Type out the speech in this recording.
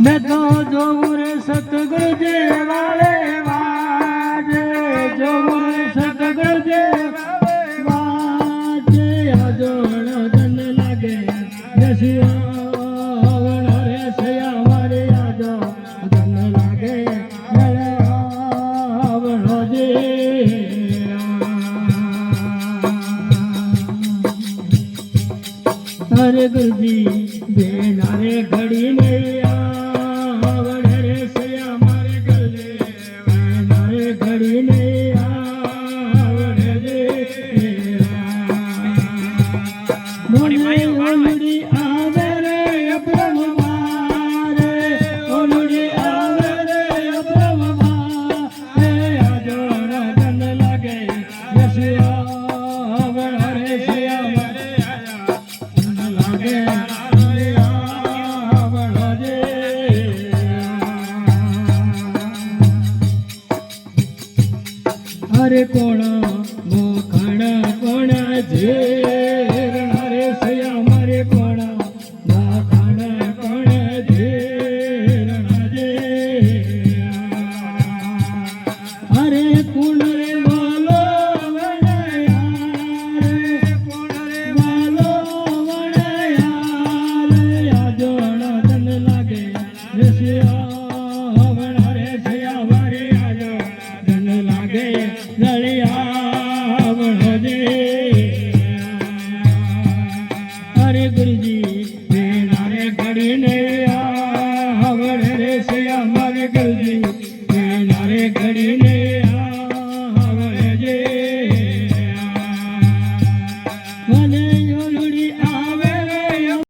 मैं तो जोर सतगुरु जी वाले वाजे जोर सतगुरु जी वाजे अजोण जन लागे यशिया रे सया मारे आजो जन लागे आवणो जी अरे गुरुजी बेना रे घड़ी में हरे कोणा